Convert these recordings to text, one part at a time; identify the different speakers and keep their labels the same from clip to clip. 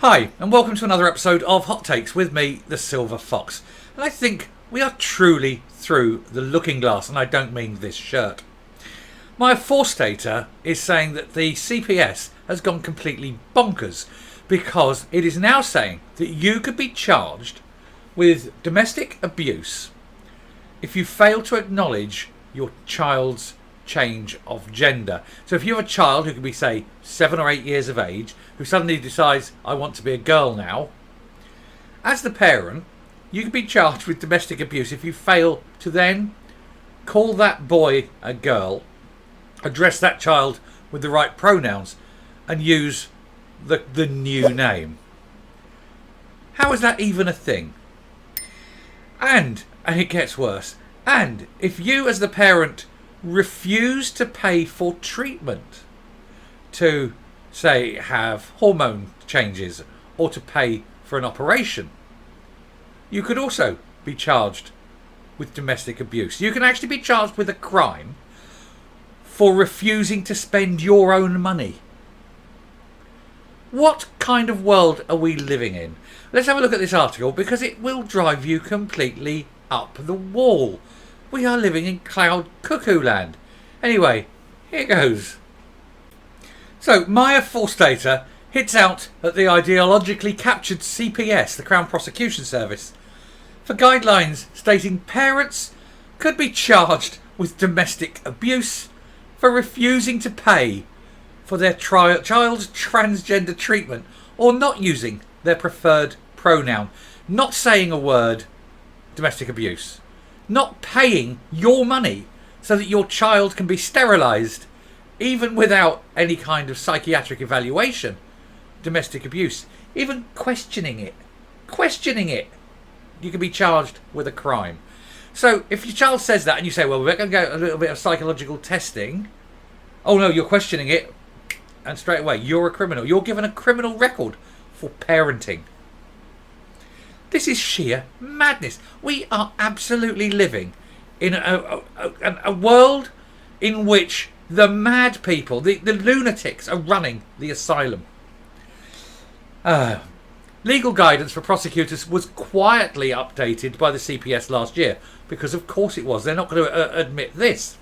Speaker 1: Hi, and welcome to another episode of Hot Takes with me, the Silver Fox. And I think we are truly through the looking glass, and I don't mean this shirt. My forestater is saying that the CPS has gone completely bonkers because it is now saying that you could be charged with domestic abuse if you fail to acknowledge your child's change of gender. So if you have a child who could be, say, 7 or 8 years of age, who suddenly decides, I want to be a girl now, as the parent, you could be charged with domestic abuse if you fail to then call that boy a girl, address that child with the right pronouns, and use the new name. How is that even a thing? And it gets worse. And if you as the parent refuse to pay for treatment, to say have hormone changes or to pay for an operation, you could also be charged with domestic abuse. You can actually be charged with a crime for refusing to spend your own money. What kind of world are we living in? Let's have a look at this article because it will drive you completely up the wall. We are living in cloud cuckoo land. Anyway, here goes. So, Maya Forstater hits out at the ideologically captured CPS, the Crown Prosecution Service, for guidelines stating parents could be charged with domestic abuse for refusing to pay for their child's transgender treatment or not using their preferred pronoun, not saying a word, domestic abuse. Not paying your money so that your child can be sterilised, even without any kind of psychiatric evaluation, domestic abuse. Even questioning it, you can be charged with a crime. So if your child says that and you say, well, we're going to go a little bit of psychological testing, oh no, you're questioning it, and straight away, you're a criminal. You're given a criminal record for parenting. This is sheer madness. We are absolutely living in a world in which the mad people, the lunatics, are running the asylum. Legal guidance for prosecutors was quietly updated by the CPS last year, because of course it was. They're not going to admit this.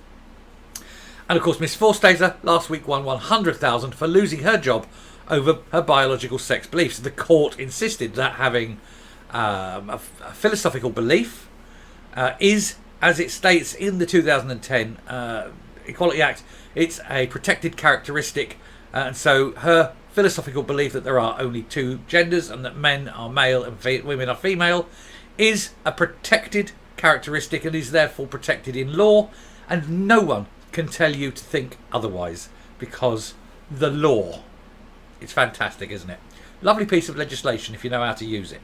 Speaker 1: And of course, Miss Forstater last week won $100,000 for losing her job over her biological sex beliefs. The court insisted that having a philosophical belief is, as it states in the 2010 Equality Act, it's a protected characteristic, and so her philosophical belief that there are only two genders and that men are male and women are female is a protected characteristic and is therefore protected in law, and no one can tell you to think otherwise because the law. It's fantastic, isn't it? Lovely piece of legislation if you know how to use it.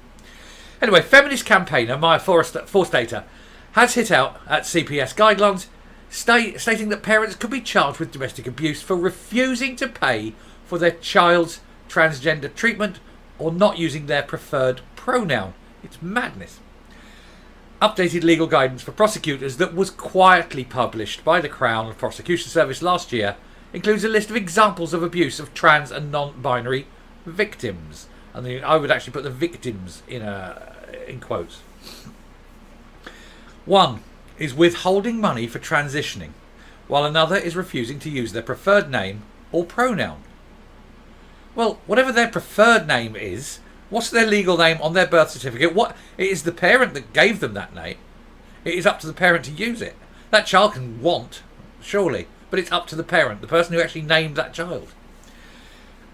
Speaker 1: Anyway, feminist campaigner Maya Forstater has hit out at CPS guidelines, stating that parents could be charged with domestic abuse for refusing to pay for their child's transgender treatment or not using their preferred pronoun. It's madness. Updated legal guidance for prosecutors that was quietly published by the Crown Prosecution Service last year includes a list of examples of abuse of trans and non-binary victims. And I would actually put the victims in quotes. One is withholding money for transitioning, while another is refusing to use their preferred name or pronoun. Well, whatever their preferred name is, what's their legal name on their birth certificate? It is the parent that gave them that name. It is up to the parent to use it. That child can want, surely, but it's up to the parent, the person who actually named that child.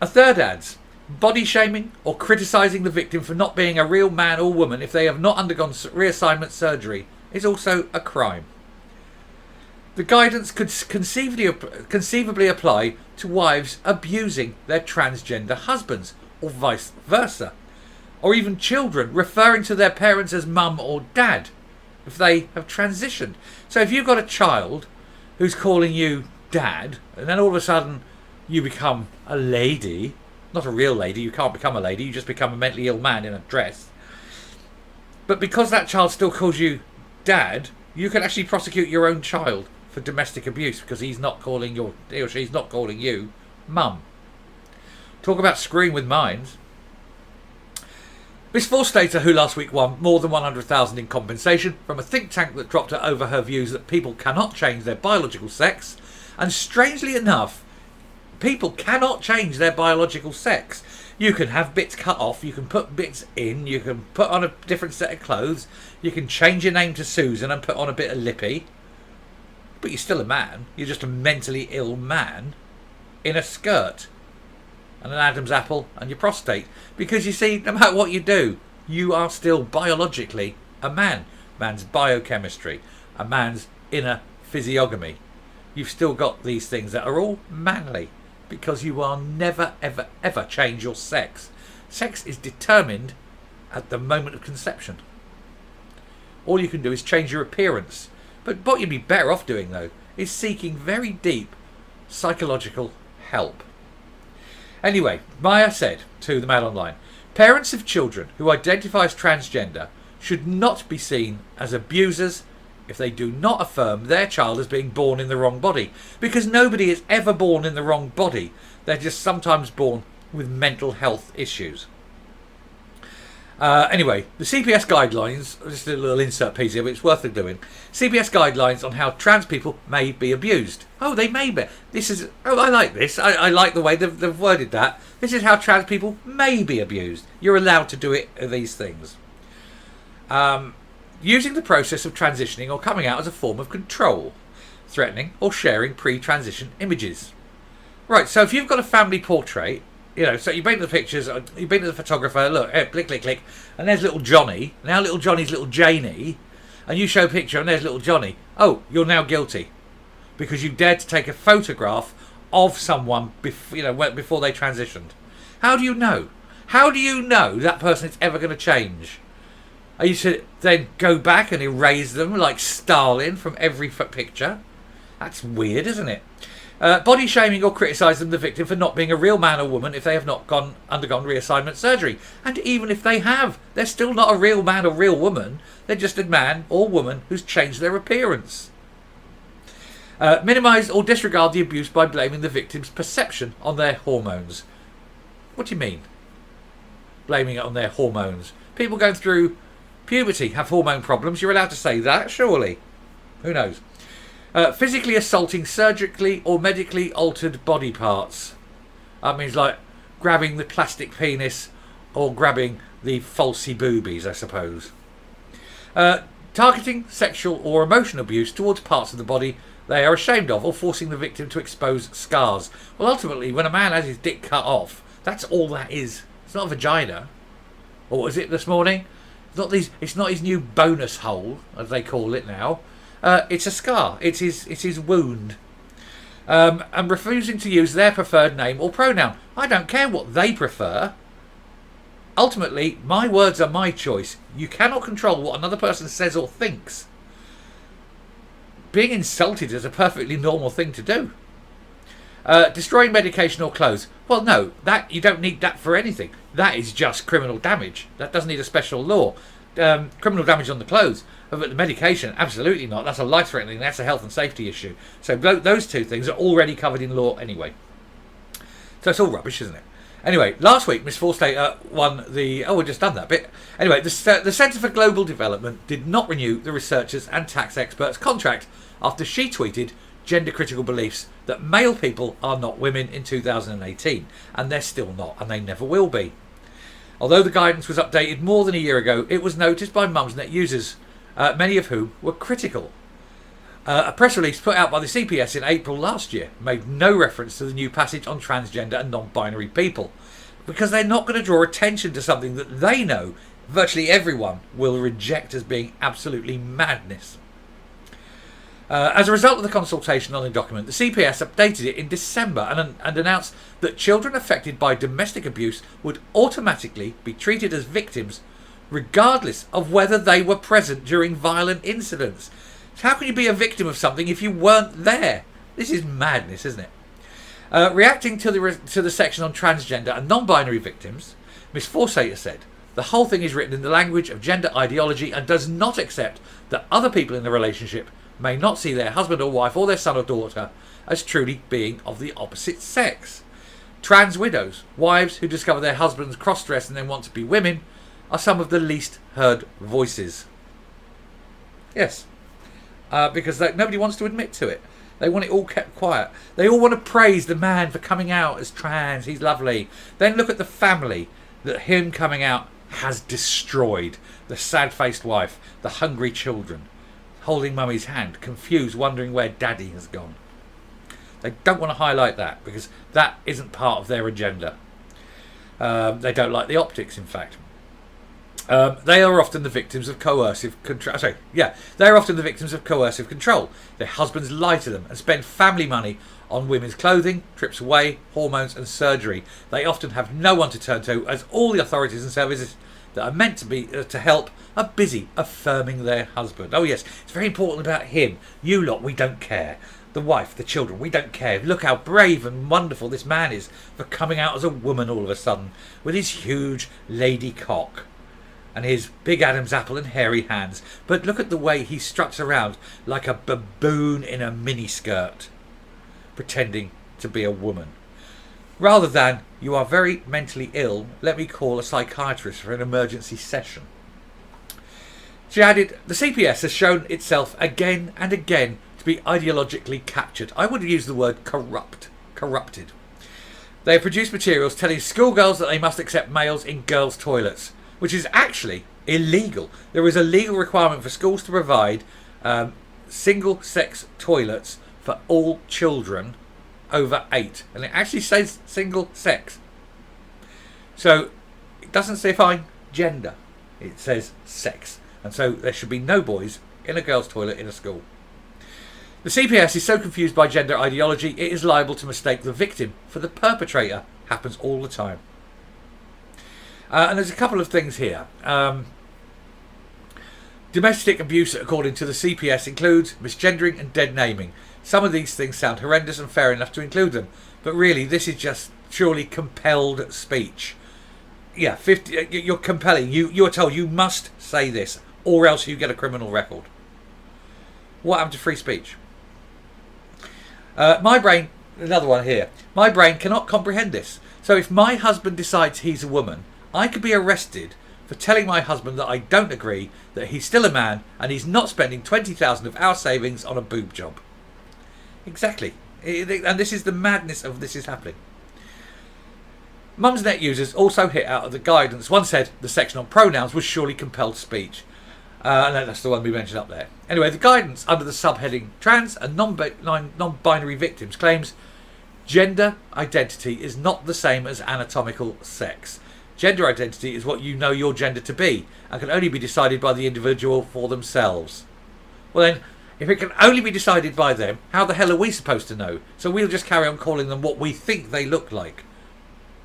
Speaker 1: A third adds, body shaming or criticising the victim for not being a real man or woman if they have not undergone reassignment surgery is also a crime. The guidance could conceivably apply to wives abusing their transgender husbands or vice versa, or even children referring to their parents as mum or dad if they have transitioned. So if you've got a child who's calling you dad and then all of a sudden you become a lady, not a real lady, you can't become a lady, you just become a mentally ill man in a dress. But because that child still calls you dad, you can actually prosecute your own child for domestic abuse because he or she's not calling you mum. Talk about screwing with minds. Miss Forstater, who last week won more than 100,000 in compensation from a think tank that dropped her over her views that people cannot change their biological sex, and strangely enough, people cannot change their biological sex. You can have bits cut off, you can put bits in, you can put on a different set of clothes, you can change your name to Susan and put on a bit of lippy, but you're still a man. You're just a mentally ill man in a skirt and an Adam's apple and your prostate. Because you see, no matter what you do, you are still biologically a man. Man's biochemistry, a man's inner physiognomy. You've still got these things that are all manly, because you are never, ever, ever change your sex. Sex is determined at the moment of conception. All you can do is change your appearance. But what you'd be better off doing, though, is seeking very deep psychological help. Anyway, Maya said to the Mail Online, parents of children who identify as transgender should not be seen as abusers if they do not affirm their child as being born in the wrong body. Because nobody is ever born in the wrong body. They're just sometimes born with mental health issues. Anyway, the CPS guidelines, just a little insert piece here, but it's worth doing. CPS guidelines on how trans people may be abused. Oh, they may be. I like this. I like the way they've worded that. This is how trans people may be abused. You're allowed to do these things. Using the process of transitioning or coming out as a form of control, threatening or sharing pre-transition images. Right, so if you've got a family portrait, so you've been to the pictures, you've been to the photographer, look, click, click, click, and there's little Johnny. Now little Johnny's little Janie, and you show a picture and there's little Johnny. Oh, you're now guilty because you dared to take a photograph of someone before they transitioned. How do you know? How do you know that person is ever going to change? Are you to then go back and erase them like Stalin from every picture? That's weird, isn't it? Body shaming or criticising the victim for not being a real man or woman if they have not undergone reassignment surgery. And even if they have, they're still not a real man or real woman. They're just a man or woman who's changed their appearance. Minimise or disregard the abuse by blaming the victim's perception on their hormones. What do you mean? Blaming it on their hormones. People going through puberty have hormone problems. You're allowed to say that, surely. Who knows? Physically assaulting surgically or medically altered body parts. That means like grabbing the plastic penis or grabbing the falsy boobies, I suppose. Targeting sexual or emotional abuse towards parts of the body they are ashamed of, or forcing the victim to expose scars. Well, ultimately, when a man has his dick cut off, that's all that is. It's not a vagina. Or what was it this morning? It's not his new bonus hole, as they call it now. It's a scar. It's his wound. And refusing to use their preferred name or pronoun. I don't care what they prefer. Ultimately, my words are my choice. You cannot control what another person says or thinks. Being insulted is a perfectly normal thing to do. Destroying medication or clothes. Well, no, that you don't need that for anything. That is just criminal damage. That doesn't need a special law. Criminal damage on the clothes. But the medication, absolutely not. That's a life-threatening. That's a health and safety issue. So those two things are already covered in law anyway. So it's all rubbish, isn't it? Anyway, last week, Miss Forstater won the... Oh, we've just done that bit. Anyway, the Centre for Global Development did not renew the researchers and tax experts' contract after she tweeted gender-critical beliefs that male people are not women in 2018. And they're still not, and they never will be. Although the guidance was updated more than a year ago, it was noticed by Mumsnet users, many of whom were critical. A press release put out by the CPS in April last year made no reference to the new passage on transgender and non-binary people, because they're not going to draw attention to something that they know virtually everyone will reject as being absolutely madness. As a result of the consultation on the document, the CPS updated it in December and announced that children affected by domestic abuse would automatically be treated as victims regardless of whether they were present during violent incidents. How can you be a victim of something if you weren't there? This is madness, isn't it? Reacting to the section on transgender and non-binary victims, Ms. Forstater said, the whole thing is written in the language of gender ideology and does not accept that other people in the relationship may not see their husband or wife or their son or daughter as truly being of the opposite sex. Trans widows, wives who discover their husbands cross-dress and then want to be women, are some of the least heard voices. Yes, because nobody wants to admit to it. They want it all kept quiet. They all want to praise the man for coming out as trans. He's lovely. Then look at the family that him coming out has destroyed. The sad-faced wife, the hungry children, holding mummy's hand, confused, wondering where daddy has gone. They don't want to highlight that because that isn't part of their agenda. They don't like the optics, in fact. They are often the victims of coercive control. They are often the victims of coercive control. Their husbands lie to them and spend family money on women's clothing, trips away, hormones and surgery. They often have no one to turn to, as all the authorities and services that are meant to be to help are busy affirming their husband. Oh yes, it's very important about him. You lot, we don't care. The wife, the children, we don't care. Look how brave and wonderful this man is for coming out as a woman all of a sudden with his huge lady cock and his big Adam's apple and hairy hands. But look at the way he struts around like a baboon in a miniskirt, pretending to be a woman. Rather than, you are very mentally ill, let me call a psychiatrist for an emergency session. She added, the CPS has shown itself again and again to be ideologically captured. I would use the word corrupted. They have produced materials telling schoolgirls that they must accept males in girls' toilets, which is actually illegal. There is a legal requirement for schools to provide single-sex toilets for all children over 8. And it actually says single-sex. So it doesn't define gender. It says sex. And so there should be no boys in a girls' toilet in a school. The CPS is so confused by gender ideology, it is liable to mistake the victim for the perpetrator. Happens all the time. And there's a couple of things here. Domestic abuse, according to the CPS, includes misgendering and dead naming. Some of these things sound horrendous and fair enough to include them, but really this is just purely compelled speech. Yeah, you're compelling. You're told you must say this, or else you get a criminal record. What happened to free speech? My brain, another one here. My brain cannot comprehend this. So if my husband decides he's a woman, I could be arrested for telling my husband that I don't agree, that he's still a man, and he's not spending 20,000 of our savings on a boob job. Exactly. And this is the madness of this is happening. Mumsnet users also hit out of the guidance. One said the section on pronouns was surely compelled speech. And that's the one we mentioned up there. Anyway, the guidance under the subheading trans and non-binary victims claims gender identity is not the same as anatomical sex. Gender identity is what you know your gender to be and can only be decided by the individual for themselves. Well then, if it can only be decided by them, how the hell are we supposed to know? So we'll just carry on calling them what we think they look like.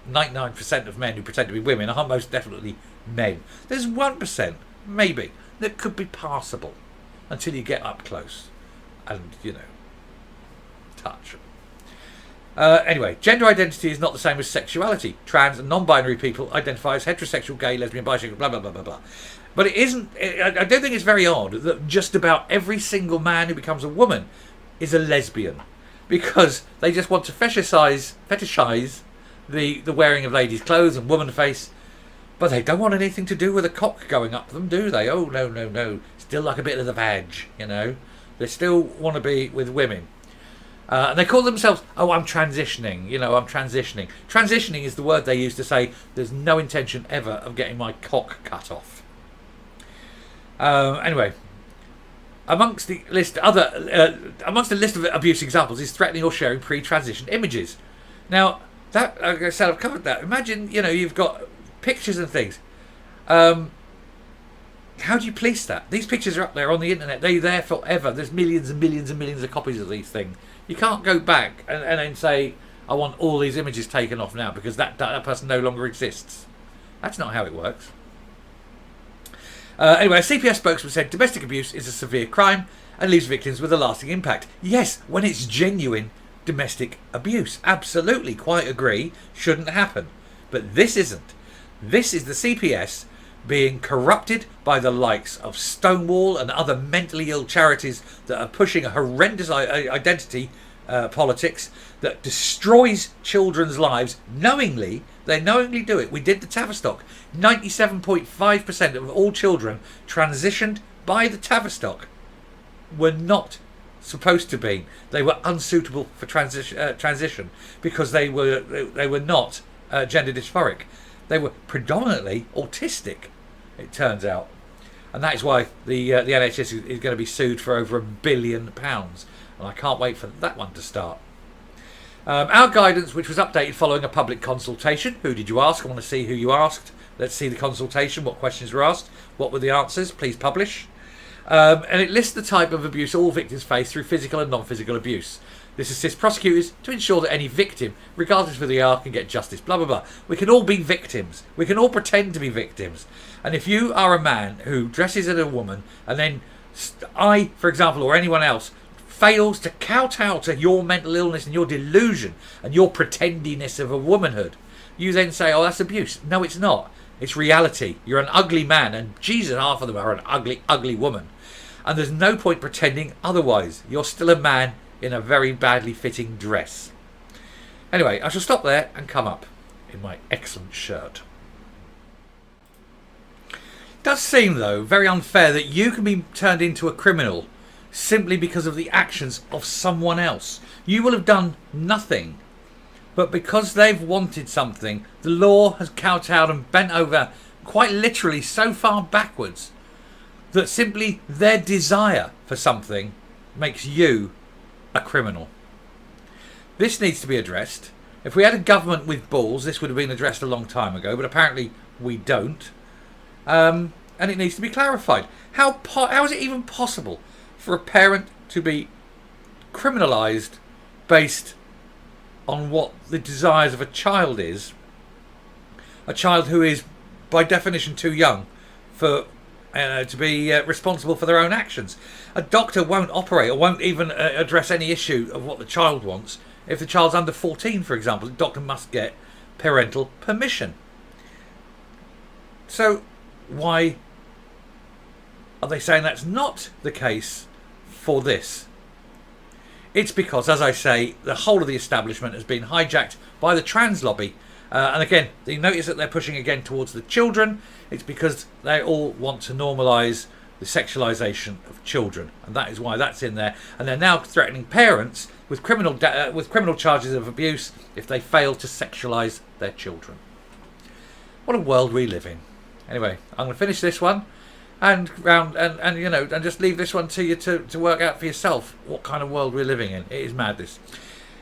Speaker 1: 99% of men who pretend to be women are most definitely men. There's 1%, maybe, that could be passable until you get up close and, touch. Anyway, gender identity is not the same as sexuality. Trans and non-binary people identify as heterosexual, gay, lesbian, bisexual, blah, blah, blah, blah, blah. But it isn't, I don't think it's very odd that just about every single man who becomes a woman is a lesbian. Because they just want to fetishize the wearing of ladies' clothes and woman face. But they don't want anything to do with a cock going up them, do they? Oh, no. Still like a bit of the vag, They still want to be with women. And they call themselves, I'm transitioning, I'm transitioning. Transitioning is the word they use to say there's no intention ever of getting my cock cut off. Anyway, amongst the list of abuse examples is threatening or sharing pre-transition images. Now, that, like I said, I've covered that. Imagine, you've got pictures and things. How do you police that? These pictures are up there on the internet. They're there forever. There's millions and millions and millions of copies of these things. You can't go back and then say, I want all these images taken off now because that person no longer exists. That's not how it works. Anyway, a CPS spokesman said domestic abuse is a severe crime and leaves victims with a lasting impact. Yes, when it's genuine domestic abuse. Absolutely, quite agree. Shouldn't happen. But this isn't. This is the CPS being corrupted by the likes of Stonewall and other mentally ill charities that are pushing a horrendous identity politics that destroys children's lives knowingly. They knowingly do it. We did the Tavistock. 97.5% of all children transitioned by the Tavistock were not supposed to be. They were unsuitable for transition because they were not gender dysphoric. They were predominantly autistic, it turns out. And that is why the NHS is going to be sued for over £1 billion. And I can't wait for that one to start. Our guidance, which was updated following a public consultation. Who did you ask? I want to see who you asked. Let's see the consultation, what questions were asked, what were the answers. Please publish. And it lists the type of abuse all victims face through physical and non-physical abuse. This assists prosecutors to ensure that any victim, regardless of who they are, can get justice. Blah, blah, blah. We can all be victims. We can all pretend to be victims. And if you are a man who dresses as a woman and then I, for example, or anyone else, fails to kowtow to your mental illness and your delusion and your pretendiness of a womanhood, you then say, oh, that's abuse. No, it's not. It's reality. You're an ugly man, and Jesus, half of them are an ugly, ugly woman. And there's no point pretending otherwise. You're still a man in a very badly fitting dress. Anyway, I shall stop there and come up in my excellent shirt. It does seem, though, very unfair that you can be turned into a criminal simply because of the actions of someone else. You will have done nothing, but because they've wanted something, the law has kowtowed and bent over quite literally so far backwards that simply their desire for something makes you a criminal. This needs to be addressed. If we had a government with balls, this would have been addressed a long time ago, but apparently we don't. And it needs to be clarified. How is it even possible for a parent to be criminalised based on what the desires of a child is? A child who is, by definition, too young for to be responsible for their own actions. A doctor won't operate or won't even address any issue of what the child wants. If the child's under 14, for example, the doctor must get parental permission. So why are they saying that's not the case for this? It's because, as I say, the whole of the establishment has been hijacked by the trans lobby. And again, you notice that they're pushing again towards the children. It's because they all want to normalise the sexualisation of children, and that is why that's in there. And they're now threatening parents with criminal charges of abuse if they fail to sexualise their children. What a world we live in. Anyway, I'm going to finish this one and just leave this one to you to work out for yourself what kind of world we're living in. It is madness.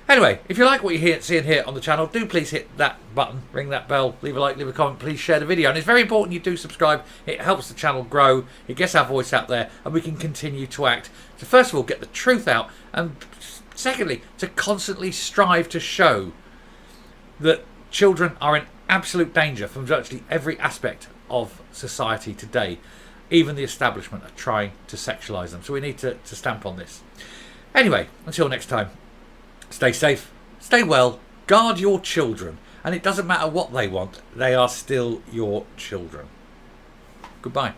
Speaker 1: Anyway, if you like what you see and hear on the channel, do please hit that button, ring that bell, leave a like, leave a comment, please share the video. And it's very important you do subscribe. It helps the channel grow, it gets our voice out there, and we can continue to act to, first of all, get the truth out, and secondly, to constantly strive to show that children are in absolute danger from virtually every aspect of society today. Even the establishment are trying to sexualise them. So we need to stamp on this. Anyway, until next time. Stay safe, stay well, guard your children, and it doesn't matter what they want, they are still your children. Goodbye.